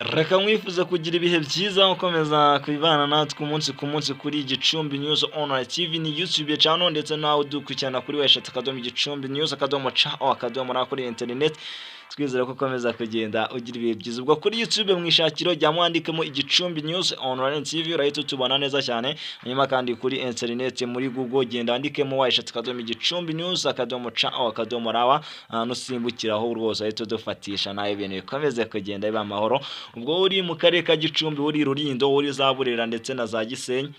Reka mwifuza kugira ibihe byiza ukomeza kubibana natwe umunsi ku munsi kuri Gicumbi News Online TV ni YouTube channel ndetse nawe udukurikirana kuri website Gicumbi News ca kuri internet twizera ko ukomeza kugenda ugira ibihe byiza ubwo kuri YouTube mwishakiro jya mwandikemo Igicumbi News Online TV urahita tubona neza cyane hanyuma kandi kuri internet muri Google genda wandikemo website Gicumbi News ca nusimbukiraho rwose ahita dufatisha nawe ibintu bikomeze kugenda biba amahoro ubwo uri mu karere ka Gicumbi uri Rulindo uri za Burera ndetse na za Gisenyi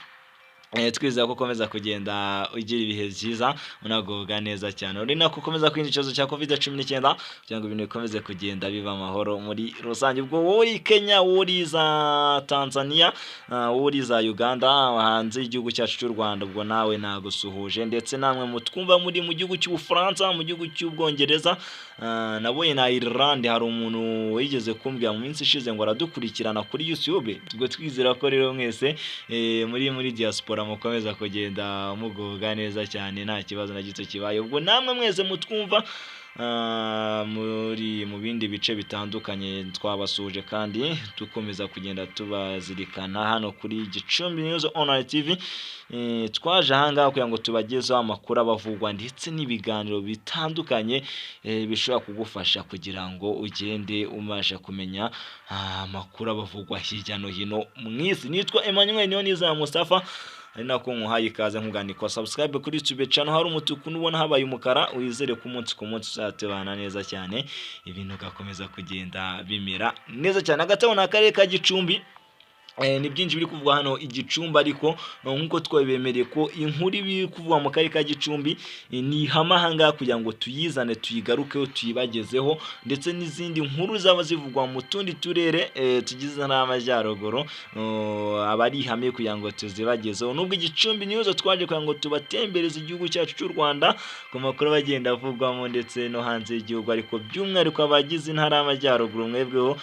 twizera ko ukomeza kugenda ugira ibihe byiza unagoga neza cyane uri nako ukomeza kwirinda ikibazo cya COVID-19 kugira ngo ibintu bikomeze kugenda biba amahoro muri rusange ubwo wowe Kenya wowe za Tanzania wowe za Uganda hanze y'igihugu cyacu cy'u Rwanda ubwo nawe nagusuhuje ndetse namwe mutwumva muri mu gihugu cy'Ubufaransa mu gihugu cy'Ubwongereza naboye na Ireland hari umuntu wigeze kumbwira mu minsi ishize ngo aradukurikirana kuri YouTube ubwo twizera ko rero mwese muri diaspora mukomeza kugenda mugoga neza cyane nta kibazo na gito kibaye ubwo namwe mwese mutwumva muri mu bindi bice bitandukanye twabasuje kandi dukomeza kugenda tubazirikana hano kuri Gicumbi News Online TV twaje ahangaha kugira ngo tubagezeho amakuru abavugwa ndetse n'ibiganiro bitandukanye bishobora kugufasha kugira ngo ugende umasha kumenya amakuru abavugwa hirya no hino mu isi nitwa Emmanuel Niyoniza Mustafa ari nako nkuhaye ikaze nkugandikwa subscribe kuri YouTube channel hari umutuku nubona habaye umukara wizere ku munsi uzatebana neza cyane ibintu gakomeza kugenda bimera neza cyane agatabo n'akarere ka Gicumbi ni byinshi biri kuvugwa hano Igicumbi ariko nkuko twabemereye ko inkuru ibi kuvugwa mu karere ka Gicumbi ni hamahanga kugira ngo tuyizane tuyigarukeho tuyibagezeho ndetse n'izindi nkuru zaba zivugwa mu tundi turere tugize n'amajyaruguru abari hamwe kugira ngo tuzibagezeho nubwo Igicumbi News twaje kugira ngo tubatembereze igihugu cyacu cy'u Rwanda ku makuru bagenda avugwamo ndetse no hanze y'igihugu ariko by'umwihariko abagize intara y'amajyaruguru mwebweho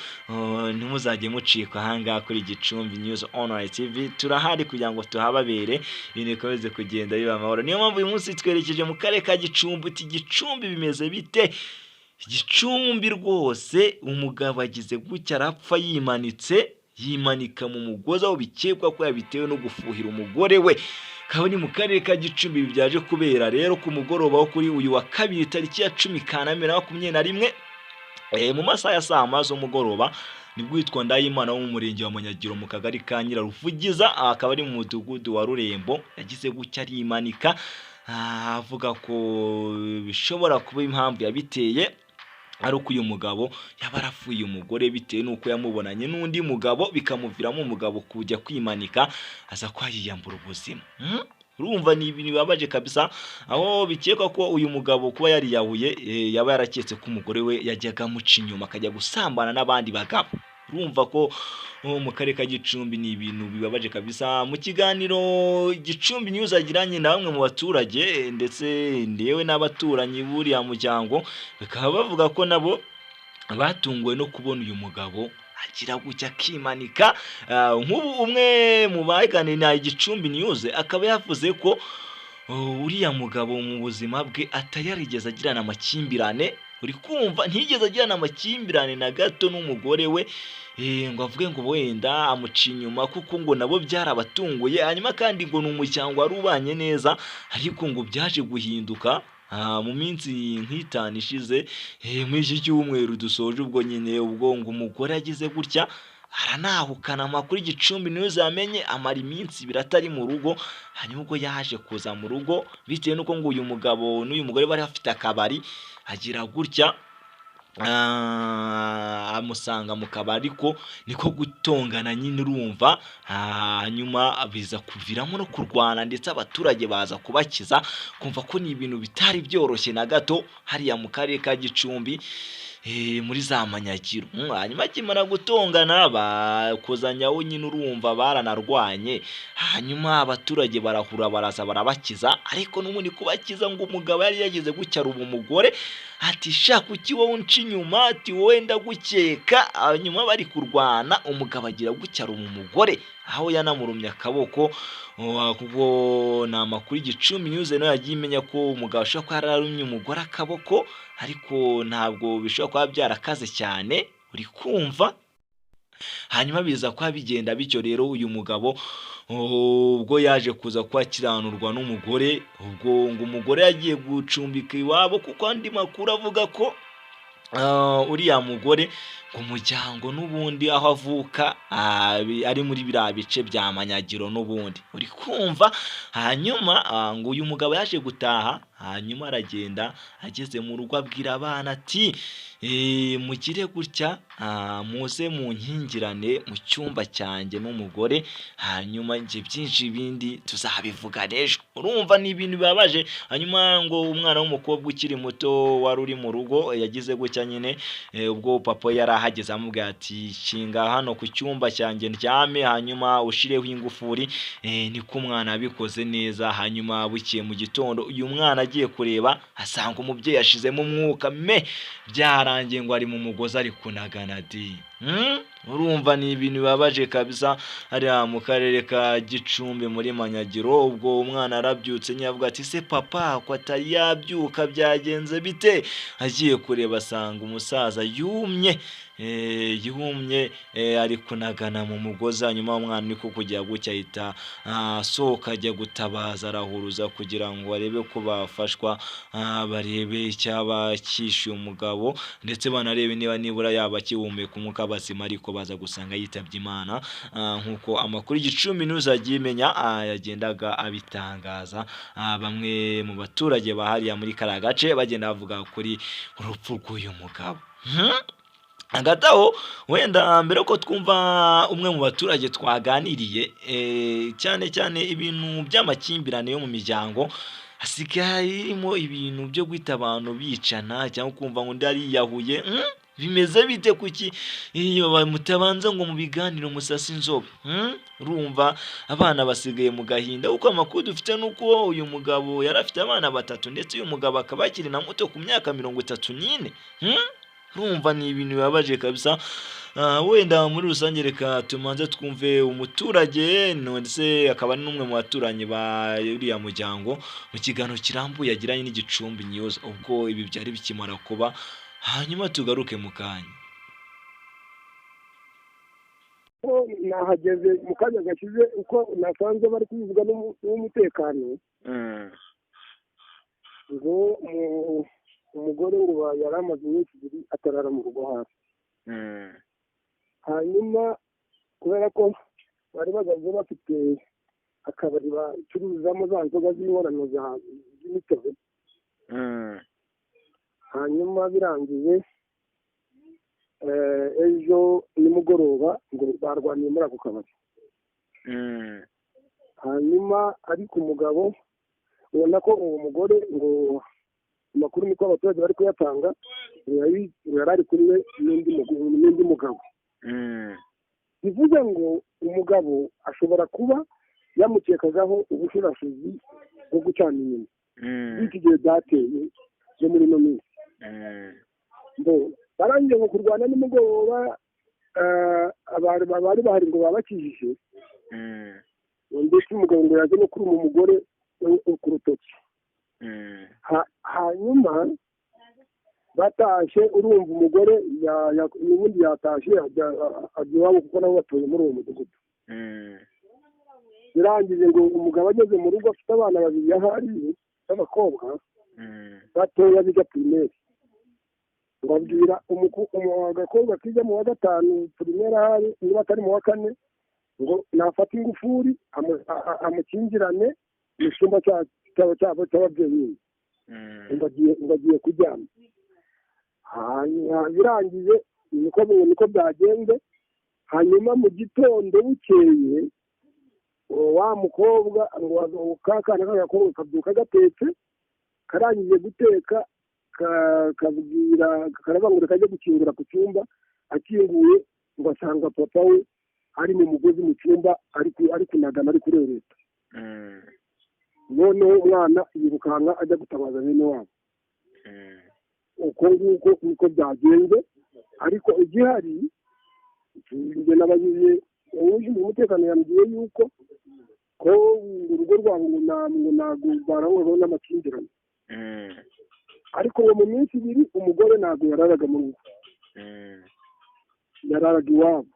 ntimuzajye mucika ahangaha kuri Gicumbi News Online TV turahari kugira ngo tuhababere ibintu bikomeze kugenda biba amahoro niyo mpamvu uyu munsi twerekeje mu karere ka Gicumbi Gicumbi bimeze bite Gicumbi rwose umugabo agize gutya arapfa yimanika mu mugozi aho bikekwa ko yabitewe no gufuhira umugore we kabone mu karere ka Gicumbi byaje kubera rero ku mugoroba wo kuri uyu wa kabiri tariki ya 10 Kanama 2021 mu masaha ya saa mazo umugoroba nibwo witwa Ndayimana wo mu murenge wa Munyagiro mu kagari ka Nyiraruvugiza akaba ari mu mudugudu wa Rurembo yagize gutya arimanika avuga ko bishobora kuba impamvu yabiteye ari uko uyu mugabo yaba arafuye umugore bitewe nuko yamubonanye n'undi mugabo bikamuviramo umugabo kujya kwimanika aza kwayiyambura ubuzima urumva ni ibintu bibabaje kabisa aho bikekwa ko uyu mugabo kuba yari yahuye yaba yaraketse ko umugore we yajyaga muca inyuma akajya gusambana n'abandi bagabo urumva ko mu karere ka Gicumbi ni ibintu bibabaje kabisa mu kiganiro Gicumbi News agiranye na bamwe mu baturage ndetse ndewe n'abaturanyi buriya muryango bakaba bavuga ko nabo batunguwe no kubona uyu mugabo agira gutya kimanika nk'ubu umwe mu baganiriye na Gicumbi News akaba yavuze ko uriya mugabo mu buzima bwe atayarigeze agirana amakimbirane uri kumva ntigeze agirana amakimbirane na gato n'umugore we ngo avuge ngo wenda amuca inyuma kuko ngo nabo byarabatunguye hanyuma kandi ngo n'umuryango wari ubanye neza ariko ngo byaje guhinduka mu minsi nk'itanu ishize muri iki cyumweru dusoje ubwo nyine ubwo ngo umugore yagize gutya aranahukana amakuru Gicumbi News yamenye amara iminsi biratari mu rugo hanyuma ubwo yaje kuza mu rugo bitewe nuko ngo uyu mugabo n'uyu mugore bari bafite akabari agira gutya amusanga mu kabari ko niko gutongana nyine urumva hanyuma biza kuviramo no kurwana ndetse abaturage baza kubakiza kumva ko ni ibintu bitari byoroshye na gato hariya mu karere ka Gicumbi muri za Manyagiro hanyuma kimara gutongana bakozanyaho nyine urumva baranarwanye hanyuma abaturage barahura baraza barabakiza ariko n'ubundi kubakiza ngo umugabo yari yagize gucyara umugore ati shaka uki wowe unca inyuma ati wowe ndagukeka hanyuma bari kurwana umugabo agira gucyara umugore aho yanamurumye akaboko kuko na makuru Gicumbi News no yagiye imenya ko umugabo ashaka ko yararumye umugore akaboko ariko ntabwo bishobora kuba byarakaze cyane uri kumva hanyuma biza kwa bigenda bityo rero uyu mugabo ubwo yaje kuza kwakiranurwa n'umugore, ubwo ngo umugore yagiye gucumbika iwabo, kuko andi makuru avuga ko uriya mugore umuryango n'ubundi aho avuka ari muri biriya bice bya Manyagiro n'ubundi uri kumva. Hanyuma ngo uyu mugabo yaje gutaha, hanyuma aragenda, ageze mu rugo abwira abana ati mugire gutya, muze munkingirane mu cyumba cyanjye n'umugore, hanyuma njye byinshi bindi tuzabivuga ejo. Urumva ni ibintu bibabaje. Hanyuma ngo umwana w'umukobwa ukiri muto wari uri mu rugo yagize gutya nyine, ubwo papa yari ahageze amubwira ati shinga hano ku cyumba cyanjye ndyame, hanyuma ushireho ingufuri. Niko umwana abikoze neza. Hanyuma bukiye mu gitondo uyu mwana agiye kureba asanga umubyeyi yashizemo umwuka byarangiye ngo ari mu mugozi ari kunagana di. Urumva ni ibintu bibabaje kabisa hariya mu karere ka Gicumbi muri Manyagiro. Ubwo umwana arabyutse nyavuga ati se papa ko atari yabyuka byagenze bite? Agiye kureba asanga umusaza yumye ari kunagana mu mugozi. Hanyuma umwana niko kujya gucya ahita asohoka ajya gutabaza, arahuruza kugira ngo arebe ko bafashwa, barebe icyaba cyishyuye umugabo ndetse banarebe niba nibura yaba akihumeka umwuka bazima, ariko baza gusanga yitabye Imana. Nkuko amakuru Gicumbi News agiye imenya yagendaga abitangaza, bamwe mu baturage bahariya muri kariya gace bagenda bavuga kuri urupfu rw'uyu mugabo. Agataho wenda mbere ko twumva umwe mu baturage twaganiriye, cyane cyane ibintu by'amakimbirane yo mu miryango hasigaye irimo ibintu byo guhita abantu bicana cyangwa kumva ngo ndariyahuye. Bimeze bite kuki iyo mutabanza ngo mu biganiro musasa inzobe? Urumva abana basigaye mu gahinda, uko amakuru dufite nuko uyu mugabo yari afite abana 3 ndetse uyu mugabo akaba akiri na muto ku myaka 34. Urumva ni ibintu bibabaje kabisa. Wenda muri rusange reka tumanze twumve umuturage ndetse akaba ari n'umwe mu baturanyi ba uriya muryango mu kiganiro kirambuye yagiranye n'Igicumbi News ubwo ibi byari bikimara kuba, hanyuma tugaruke mu kanya. Nahageze mu kanya gashize uko nasanze bari kubivuga n'umutekano, ngo umugore ngo yari amaze iminsi 2 atarara mu rugo hasi. Hanyuma kubera ko bari bagaze bafite akabari bacuruzamo za nzoga z'inkorano z'imitobe, hanyuma birangiye ejo nimugoroba ngo barwaniye muri ako kabari. Hanyuma ariko umugabo ubona ko uwo mugore ngo amakuru niko abaturage bari kuyatanga yari ari kumwe n'undi mugabo. Bivuze ngo umugabo ashobora kuba yamukekagaho ubushurashuzi bwo gucana inyuma iki gihe byateye byo muri no minsi. Barangiye ngo kurwana nimugoroba, bari bahari ngo babakijije, ndetse umugabo ngo yaje no kuri umugore ku rutoki. Hanyuma batashe, urumva umugore n'ubundi yatashe ajya iwabo kuko nabo batuye muri uwo mudugudu. Birangije ngo umugabo ageze mu rugo afite abana 2 yahari b'abakobwa batoya biga primaire, ngo abwira agakobwa kijya mu wa 5 primaire ahari niba atari mu wa 4 ngo nafata ingufuri amukingirane mu cyumba cy'ababyeyi ngo agiye kuryama. Birangije niko byagenze. Hanyuma mu gitondo bukeye wa mukobwa ngo kakana k'agakobwa kabyuka gatetse, karangije guteka kabwira karabangura kajya gukingura ku cyumba. Akinguye ngo asanga papa we ari mu mugozi mu cyumba ari kunagana ari kurereta. Noneho umwana yirukanka ajya gutabaza bene wabo. Uko nguko niko byagenze, ariko igihari njye n'abagize ushinzwe umutekano yambwiye yuko ko urugo rwangu ntabwo barahuraho n'amakimbirane, ariko ngo mu minsi 2 umugore ntabwo yararaga mu rugo, yararaga iwabo.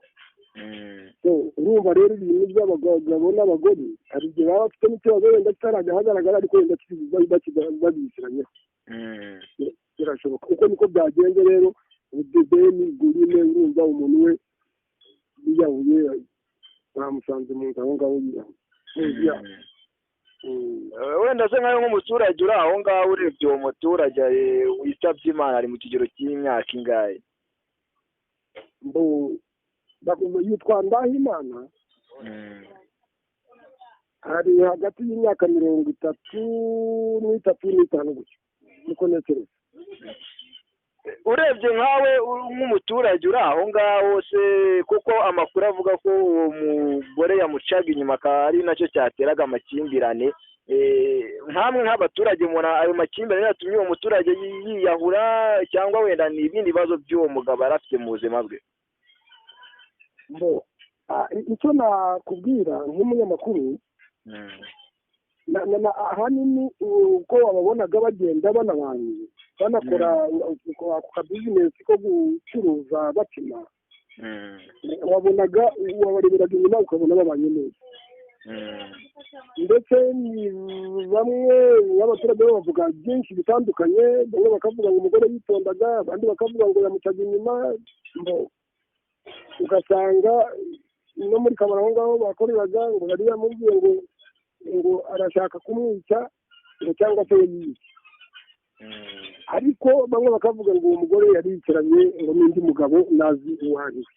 urumva rero ibintu by'abagabo n'abagore hari igihe baba bafite n'ikibazo wenda kitarajya ahagaragara ariko wenda babisiranyeho birashoboka uko niko byagenze rero udedeni gurine urumva umuntu we yiyahuye bamusanze mu nzu aho ngaho yiyahuye wenda se nkayo nk'umuturage uri aho ngaho urebye uwo muturage witabye Imana ari mu kigero cy'imyaka ingahe? yitwa Ndahimana ari hagati y'imyaka 33 gutyo niko nekereza. Urebye nkawe nk'umuturage uri aho ngaho se kuko amakuru avuga ko uwo mugore yamucaga inyuma ari nacyo cyateraga amakimbirane nkamwe nk'abaturage mubona ayo makimbirane yatumye uwo muturage yiyahura cyangwa wenda ni ibindi bibazo by'uwo mugabo yari afite mu buzima bwe? icyo nakubwira nk'umunyamakuru ahanini uko wababonaga bagenda banabanye banakora ako kabizinesi ko gucuruza bakina wabonaga wabareberaga inyuma ukabona babanye neza ndetse bamwe y'abaturage bavuga byinshi bitandukanye bamwe bakavuga ngo umugore yitondaga abandi bakavuga ngo yamucaga inyuma ugasanga no muri kamara aho ngaho bakoreraga ngo bari yamubwiye ngo arashaka kumwica cyangwa se yiyica ariko bamwe bakavuga ngo uwo mugore yari yicaranye ngo n'undi mugabo nazi uwo ari we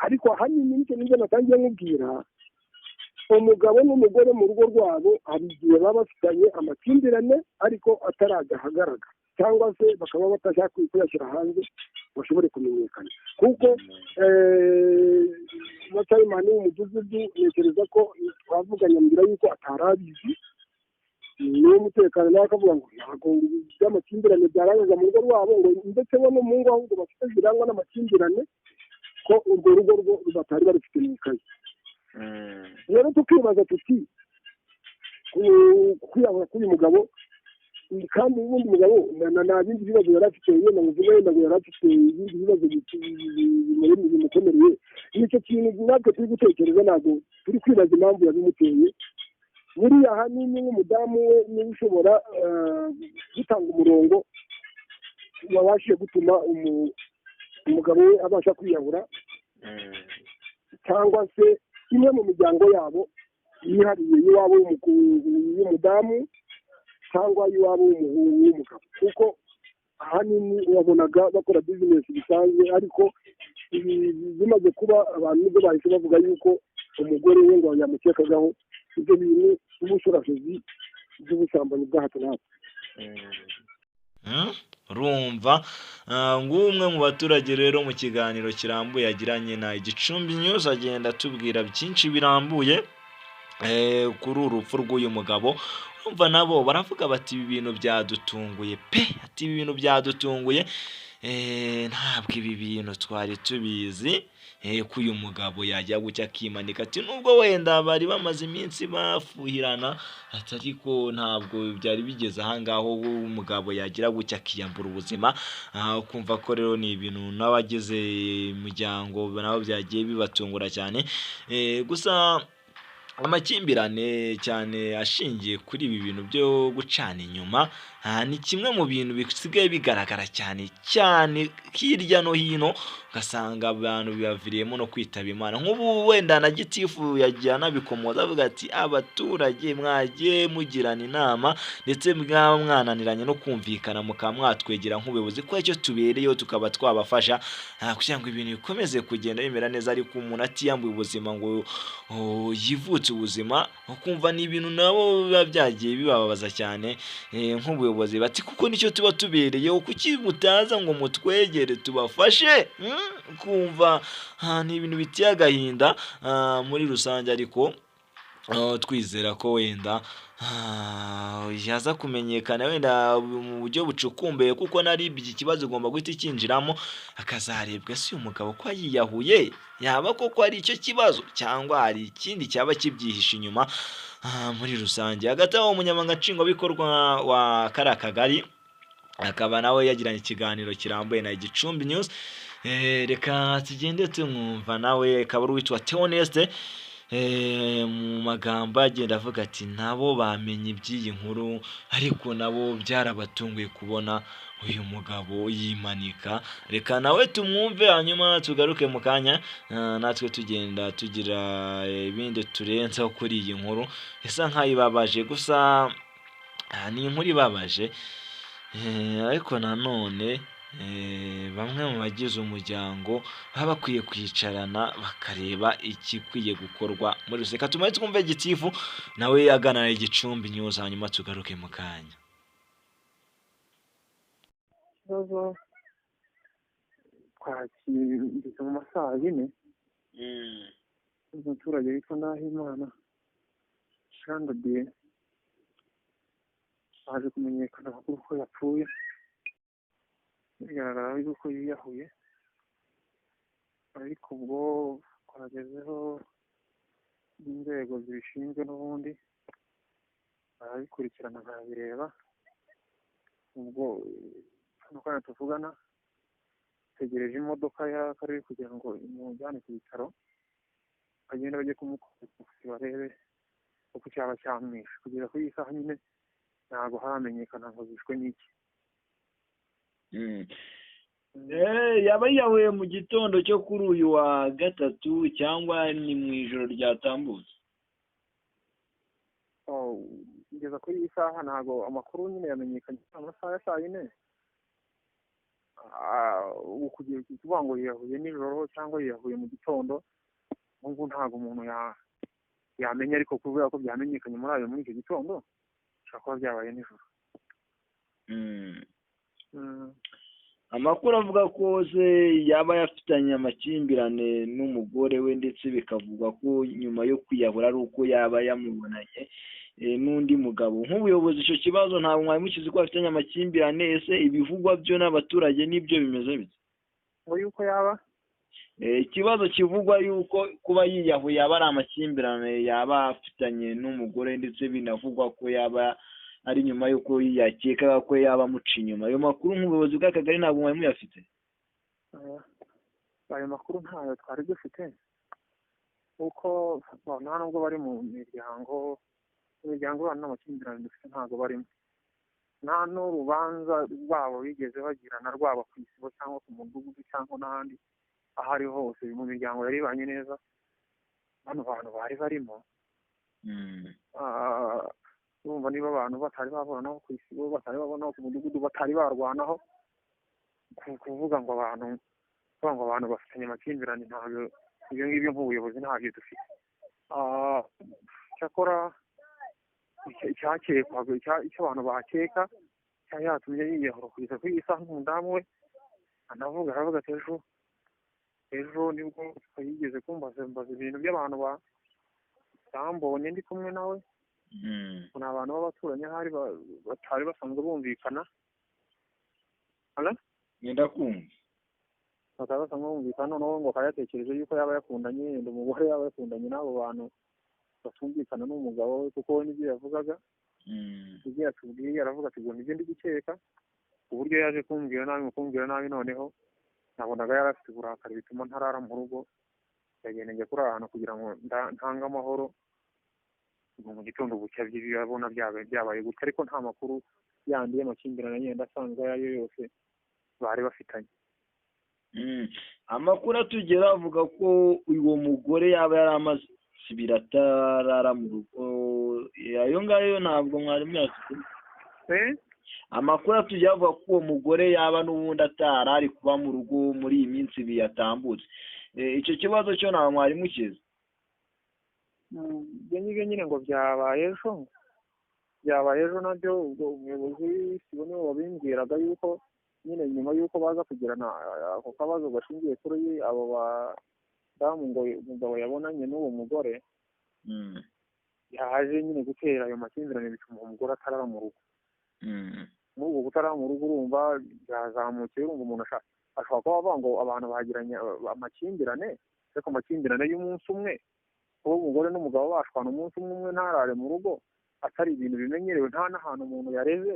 ariko ahanini n'ibyo natangiye nkubwira umugabo n'umugore mu rugo rwabo hari igihe baba bafitanye amakimbirane ariko atarajya ahagaragara cyangwa se bakaba batashaka kuyashyira hanze bashobore kumenyekana kuko Matayimani w'umudugudu ntekereza ko twavuganye mbere yuko atarabizi niwo mutekano nawe akavuga ngo ntabwo by'amakimbirane byarangaga mu rugo rwabo ngo ndetse bo no mu ngo ahubwo bafite zirangwa n'amakimbirane ko urwo rugo rwo batari barufite mu ikayi rero tukibaza tuti kwiyahura k'uyu mugabo kandi ubundi mugabo nta bindi bibazo yari afite yenda ngo uvuge wenda ngo yari afite ibindi bibazo bimukomereye nicyo kintu natwe turi gutekereza ntabwo turi kwibaza impamvu yabimuteye buriya ahanini nk'umudamu we niba ushobora gutanga umurongo wabashije gutuma umugabo we abasha kwiyahura cyangwa se imwe mu miryango yabo yihariye y'iwabo y'umudamu cyangwa y'iwabo w'umugabo kuko ahanini wabonaga bakora bizinesi bisanzwe ariko bimaze kuba abantu nibwo bahise bavuga yuko umugore we ngo yamukekagaho ibyo bintu by'ubushorashozi by'ubusambanyi bwa hato na hato. urumva ng'umwe mu baturage rero mu kiganiro kirambuye yagiranye na Igicumbi News agenda atubwira byinshi birambuye kuri urupfu rw'uyu mugabo. Urumva nabo baravuga bati ibi bintu byadutunguye pe, ati ibi bintu byadutunguye ntabwo ibi bintu twari tubizi ko uyu mugabo yajya gucya akimanika ati nubwo wenda bari bamaze iminsi bafuhirana ati ariko ntabwo byari bigeze ahangaho umugabo yagira gucya akiyambura ubuzima. Kumva ko rero ni ibintu n'abageze umuryango nabo byagiye bibatungura cyane. Gusa amakimbirane cyane ashingiye kuri ibi bintu byo gucana inyuma ni kimwe mu bintu bisigaye bigaragara cyane hirya no hino, ugasanga abantu bibaviriyemo no kwitaba Imana. Nk'ubu wenda na gitifu yagiye anabikomoza avuga ati abaturage mwagiye mugirana inama ndetse mwananiranye no kumvikana mukaba mwatwegera nk'ubuyobozi ko icyo tubereyeho tukaba twabafasha kugira ngo ibintu bikomeze kugenda bimera neza, ariko umuntu atiyambuye ubuzima ngo yivutse ubuzima ukumva ni ibintu nabo biba byagiye bibabaza cyane nk'ubuyobozi bati kuko nicyo tuba tubereyeho, kuki mutaza ngo mutwegere tubafashe. Kumva ni ibintu biteye agahinda muri rusange, ariko twizera ko wenda yaza kumenyekana wenda mu buryo bucukumbuye kuko nari iki kibazo ugomba guhita ikinjiramo akazarebwa si umugabo ko yiyahuye yaba koko ari icyo kibazo cyangwa hari ikindi cyaba kibyihishe inyuma. Muri rusange hagati aho umunyamabanga nshingwabikorwa wa kariya kagari akaba nawe yagiranye ikiganiro kirambuye na Igicumbi News reka tugende tumwumva nawe akaba ari uwitwa Theoneste mu magambo agenda avuga ati nabo bamenye iby'iyi nkuru ariko nabo byarabatunguye kubona uyu mugabo yimanika. Reka nawe tumwumve hanyuma tugaruke mu kanya natwe tugenda tugira ibindi turenzaho kuri iyi nkuru isa nk'ayibabaje, gusa ni inkuru ibabaje ariko nanone bamwe mu bagize umuryango baba bakwiye kwicarana bakareba ikikwiye gukorwa muri rusange. Reka tumaze twumve Gitifu nawe aganira Igicumbi News hanyuma tugaruke mu kanya. Ikibazo twakigeze mu masaha yine umuturage witwa Ndahimana Jean de Dieu aje kumenyekana ko yapfuye, bigaragara yuko yiyahuye, ariko ubwo twagezeho inzego zibishinzwe n'ubundi barabikurikirana barabireba. Ubwo hano kandi tuvugana tegereje imodoka y'akarere kugira ngo imujyane ku bitaro, bagenda bajye kumukurikiza barebe uko cyaba cyamwishe. Kugeza kuri iyi saha nyine ntabwo haramenyekana ngo zishwe n'iki. yaba yiyahuye mu gitondo cyo kuri uyu wa gatatu cyangwa ni mu ijoro ryatambutse? Kugeza kuri iyi saha ntabwo amakuru nyine yamenyekanye amasaha ya saa yine. Ubu kugira kuvuga ngo yiyahuye nijoro cyangwa yiyahuye mu gitondo ubu ntabwo umuntu yamenya, ariko kubera ko byamenyekanye muri icyo gitondo bishobora kuba byabaye nijoro. Amakuru avuga ko se yaba yafitanye amakimbirane n'umugore we, ndetse bikavugwa ko nyuma yo kwiyahura ari uko yaba yamubonanye n'undi mugabo. Nk'ubuyobozi icyo kibazo ntabwo mwari mukizi ko afitanye amakimbirane, ese ibivugwa byo n'abaturage nibyo bimeze bite? ngo yuko yaba ikibazo kivugwa yuko kuba yiyahuye yaba ari amakimbirane yaba afitanye n'umugore, ndetse binavugwa ko yaba ari nyuma yuko yakekaga ko yaba amuca inyuma. Ayo makuru nk'ubuyobozi bw'akagari ntabwo mwari muyafite? ayo makuru ntayo twari dufite, kuko nta nubwo bari mu miryango ibana n'amakimbirane dufite ntabwo barimo. Nta n'urubanza rwabo bigeze bagirana, rwaba ku isibo cyangwa ku mudugudu cyangwa n'ahandi aho ari hose. Mu miryango yari ibanye neza, bano bantu bari barimo. Urumva niba abantu batari babonanaho ku isibo, batari babonaho ku mudugudu, batari barwanaho, kuvuga ngo abantu bafitanye amakimbirane, ntabwo ibyo ngibyo nk'ubuyobozi ntabyo dufite. Cyakora icyakekwaga icyo abantu bakeka cyari yatumye yiyahura kugeza kuri iyi saha, nk'umudamu we aravuga ati ejo nibwo yigeze kumbaza ibintu by'abantu bambonye ndi kumwe nawe, ni abantu b'abaturanyi ahari batari basanzwe bumvikana. Ndakumva. Bakaba basanzwe bumvikana, noneho ngo akayatekereje yuko yaba yakundanye, umugore yaba yakundanye n'abo bantu batumvikana n'umugabo we, kuko we n'ibyo yavugaga. Ibyo yatubwiye aravuga ati ngo nibyo ndi gukeka, uburyo yaje kumbwira nabi noneho nabonaga yari afite uburakari bituma ntarara mu rugo, yagenda njya kuri ahantu kugira ngo ntange amahoro. Mu gitondo bucya byabona byabaye gutya, ariko nta makuru yandi y'amakimbirane yenda asanzwe ayo yose bari bafitanye. Amakuru atugera avuga ko uwo mugore yaba yari amaze ibiri atarara mu rugo. Ayo ngayo ntabwo mwari mwafite? Amakuru atugera avuga ko uwo mugore yaba n'ubundi atarari kuba mu rugo muri iyi minsi ibiri yatambutse. Icyo kibazo cyo ntabwo mwari mukizi? Ibyo nyine ngo byabaye ejo nabyo. Ubwo umuyobozi w'isibo niwe wabimbwiraga yuko nyine nyuma y'uko baza kugirana ako kabazo gashingiye kuri abo badamu ngo umugabo yabonanye n'uwo mugore, yaje nyine gutera ayo makimbirane bituma umugore atarara mu rugo. Muri ubwo kutarara mu rugo urumva byazamukiye, urumva umuntu ashobora kuba avuga ngo abantu bagiranye amakimbirane, ariko amakimbirane y'umunsi umwe, kuba umugore n'umugabo bashwana umunsi umwe ntarare mu rugo, atari ibintu bimenyerewe, nta n'ahantu umuntu yareze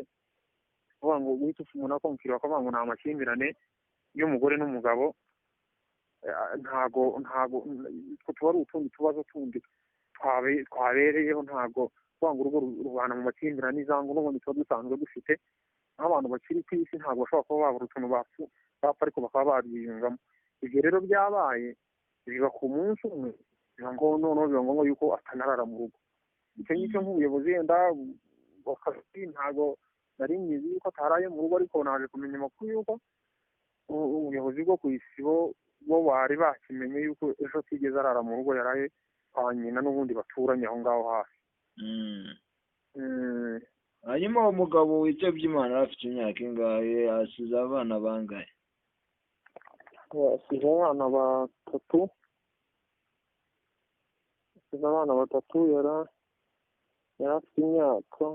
uvuga ngo uhita umuntu akumvira ko ngo ni amakimbirane y'umugore n'umugabo ntago tuba ari utundi tubazo tundi twabereyeho, ntago kwanga urugo rubana mu makimbirane n'izango n'ubundi tuba dusanzwe dufite nk'abantu bakiri ku isi, ntabwo bashobora kuba babura utuntu bapfa ariko bakaba babyiyungamo. Ibyo rero byabaye biba ku munsi umwe, biba ngombwa yuko atanarara mu rugo. Icyo ngicyo nk'ubuyobozi wenda ntago nari myizi yuko ataraye mu rugo, ariko naje kumenya amakuru yuko ubuyobozi bwo ku isibo bo bari bakimenye yuko ejo atigeze arara mu rugo, yaraye kwa nyina n'ubundi baturanye aho ngaho hafi. hanyuma uwo mugabo witabye Imana afite imyaka ingahe? asize abana bangahe? asize abana batatu, yari afite imyaka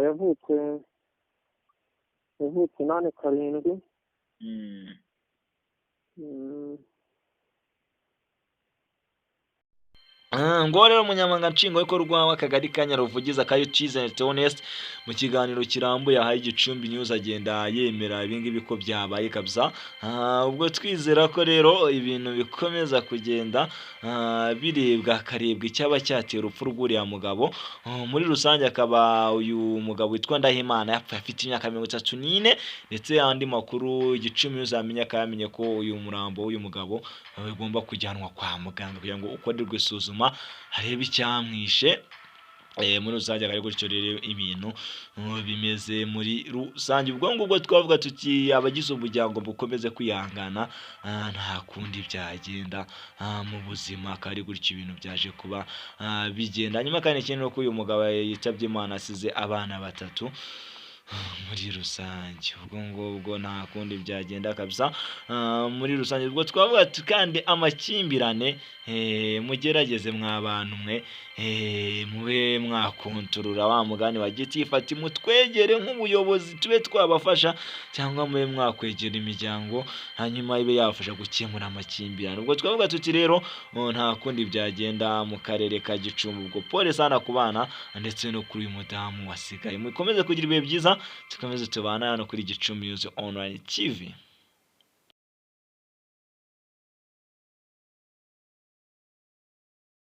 yavutse 8-7. ngo rero umunyamabanga nshingwabikorwa w'akagari ka Nyaruvugiza Kayicizere Theoneste mu kiganiro kirambuye yahaye Gicumbi News agenda yemera ibingibi ko byabaye kabisa. Ubwo twizera ko rero ibintu bikomeza kugenda birebwa karebwa icyaba cyatera urupfu rw'uriya mugabo. Muri rusange akaba uyu mugabo witwa Ndahimana yapfuye afite imyaka 34, ndetse andi makuru Gicumbi News yamenye ko uyu murambo w'uyu mugabo ugomba kujyanwa kwa muganga kugira ngo ukorerwe isuzuma harebe icyamwishe. Muri rusange akari gutyo rero ibintu bimeze muri rusange. Ubwo ngubwo twavuga tuti abagize umuryango bukomeze kwihangana, nta kundi byagenda mu buzima, akari gutyo ibintu byaje kuba bigenda. Nyuma kandi ikintu ko uyu mugabo yitabye Imana asize abana 3 muri rusange. Ubwo ngubwo nta kundi byagenda kabisa muri rusange. Ubwo twavuga kandi amakimbirane mugerageze mwabantu mwe mube mwakontorora wa mugani wa Gitifati, mutwegere nk'ubuyobozi tube twabafasha, cyangwa mube mwakwegera imiryango hanyuma ibe yafasha gukemura amakimbirane. Ubwo twavuga tuti rero nta kundi byagenda mu karere ka Gicumbi. Ubwo pole sana ku bana ndetse no kuri uyu mudamu wasigaye. Mukomeze kugira ibihe byiza, tukomeze tubana hano kuri Gicumbi News Online TV.